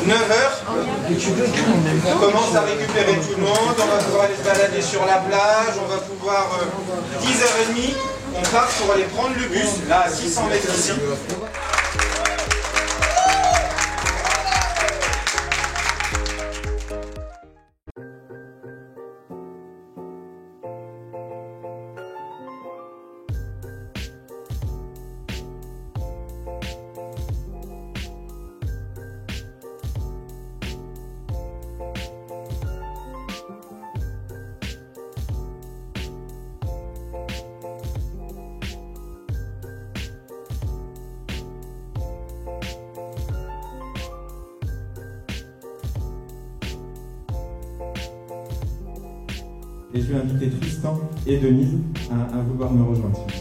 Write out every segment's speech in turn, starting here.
9 heures. On commence à récupérer tout le monde, on va pouvoir aller se balader sur la plage, on va pouvoir 10h30, on part pour aller prendre le bus, là à 600 mètres ici. Et je vais inviter Tristan et Denise à vouloir nous rejoindre. Si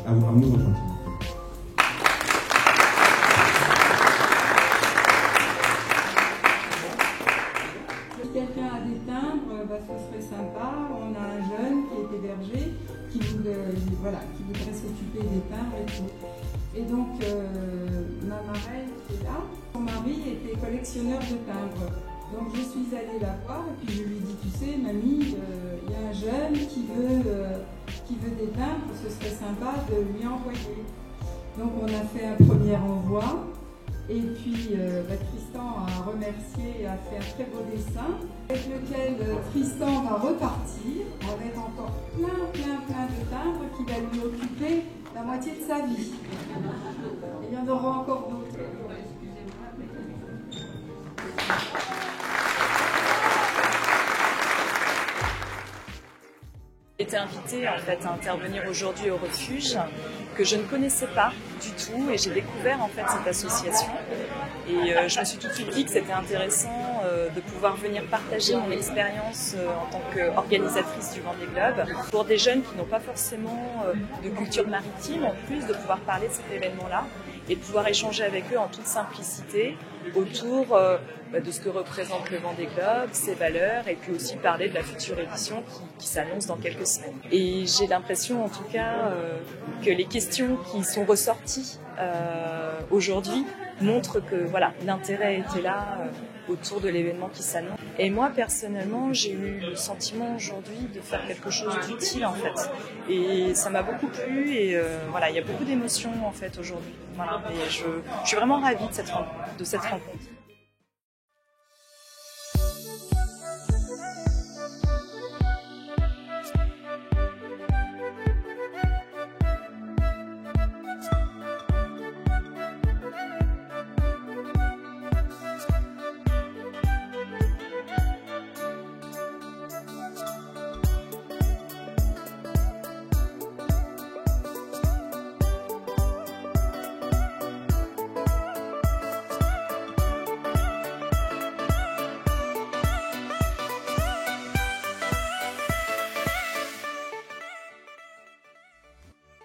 quelqu'un a des timbres, ce serait sympa. On a un jeune qui est hébergé, qui voudrait s'occuper des timbres et tout. Et donc, ma marraine qui est là, son mari était collectionneur de timbres. Donc je suis allée la voir et puis je lui ai dit, tu sais, mamie, il y a un jeune qui veut des timbres, ce serait sympa de lui envoyer. Donc on a fait un premier envoi et puis Tristan a remercié et a fait un très beau dessin avec lequel Tristan va repartir avec encore plein de timbres qui va lui occuper la moitié de sa vie. Et il y en aura encore d'autres. J'ai été invitée en fait à intervenir aujourd'hui au refuge que je ne connaissais pas du tout et j'ai découvert en fait cette association et je me suis tout de suite dit que c'était intéressant de pouvoir venir partager mon expérience en tant qu'organisatrice du Vendée Globe pour des jeunes qui n'ont pas forcément de culture maritime, en plus de pouvoir parler de cet événement-là et de pouvoir échanger avec eux en toute simplicité autour de ce que représente le Vendée Globe, ses valeurs, et puis aussi parler de la future édition qui s'annonce dans quelques semaines. Et j'ai l'impression en tout cas que les questions qui sont ressorties aujourd'hui montrent que voilà, l'intérêt était là autour de l'événement qui s'annonce. Et moi personnellement, j'ai eu le sentiment aujourd'hui de faire quelque chose d'utile en fait. Et ça m'a beaucoup plu et voilà, il y a beaucoup d'émotions en fait aujourd'hui. Voilà, et je suis vraiment ravie de cette rencontre.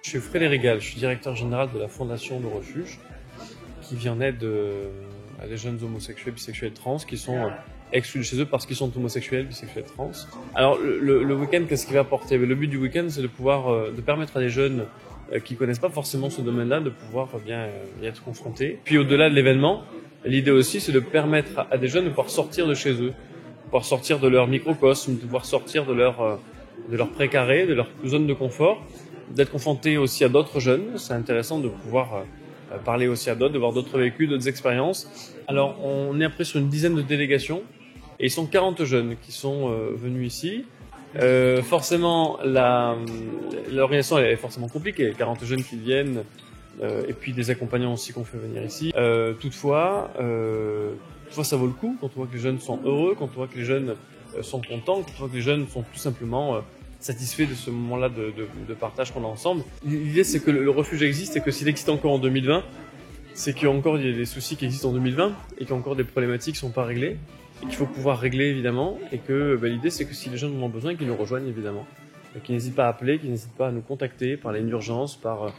Je suis Frédéric Gall, je suis directeur général de la Fondation Le Refuge, qui vient en aide à des jeunes homosexuels, bisexuels, trans, qui sont exclus de chez eux parce qu'ils sont homosexuels, bisexuels, trans. Alors le week-end, qu'est-ce qu'il va apporter? Le but du week-end, c'est de permettre à des jeunes qui connaissent pas forcément ce domaine-là de pouvoir bien y être confrontés. Puis au-delà de l'événement, l'idée aussi, c'est de permettre à des jeunes de pouvoir sortir de chez eux, de pouvoir sortir de leur microcosme, de pouvoir sortir de leur précaré, de leur zone de confort, d'être confronté aussi à d'autres jeunes. C'est intéressant de pouvoir parler aussi à d'autres, de voir d'autres vécus, d'autres expériences. Alors, on est après sur une dizaine de délégations et ils sont 40 jeunes qui sont venus ici. Forcément, l'organisation elle est forcément compliquée. 40 jeunes qui viennent et puis des accompagnants aussi qu'on fait venir ici. Toutefois, ça vaut le coup quand on voit que les jeunes sont heureux, quand on voit que les jeunes sont contents, quand on voit que les jeunes sont tout simplement satisfaits de ce moment-là de partage qu'on a ensemble. L'idée, c'est que le refuge existe et que s'il existe encore en 2020, c'est qu'il y a des soucis qui existent en 2020 et qu'il y a encore des problématiques qui ne sont pas réglées et qu'il faut pouvoir régler évidemment. Et que l'idée, c'est que si les jeunes en ont besoin, qu'ils nous rejoignent évidemment. Qu'ils n'hésitent pas à appeler, qu'ils n'hésitent pas à nous contacter par la ligne d'urgence, par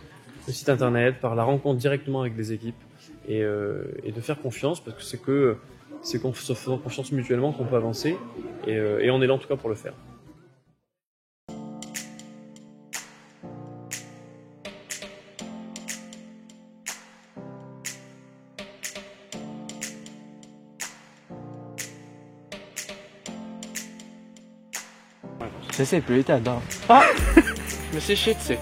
le site internet, par la rencontre directement avec des équipes et de faire confiance parce que c'est qu'en se faisant confiance mutuellement qu'on peut avancer et on est là en tout cas pour le faire. Ça c'est plus l'état, non. Ah, je me suis chié dessus.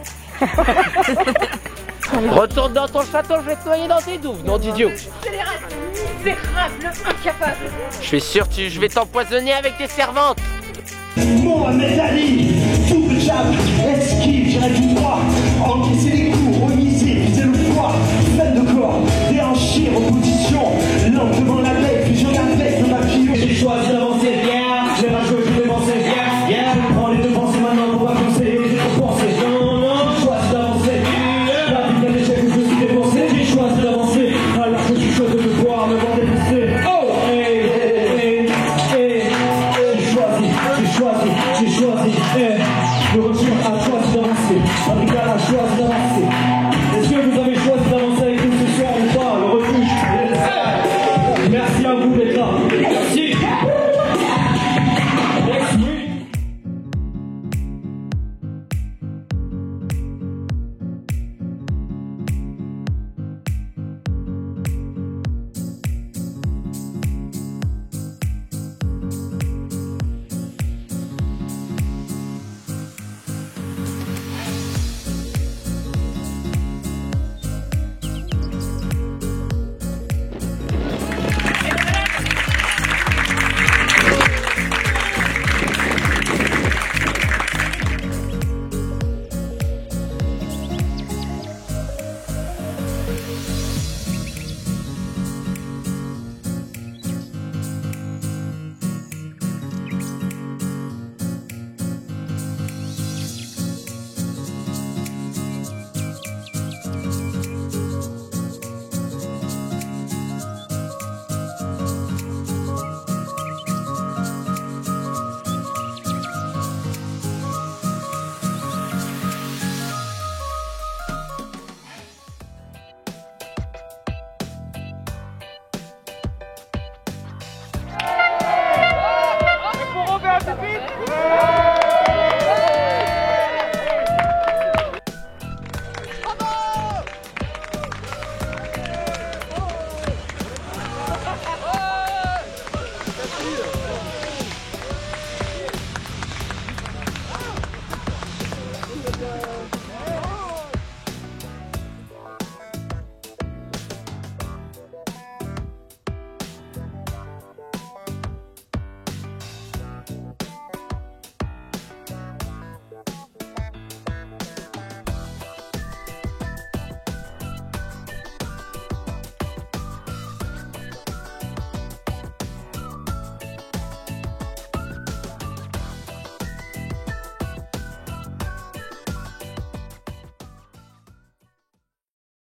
Retourne dans ton château, je vais te noyer dans tes douves, nom d'idiot. Misérable, incapable. Je suis sûr que je vais t'empoisonner avec tes servantes. Mohamed Ali, double jab, esquive, j'irai tout droit, encaisser les coups, remiser, viser le poids, peine de corps, déhancher, rebondir.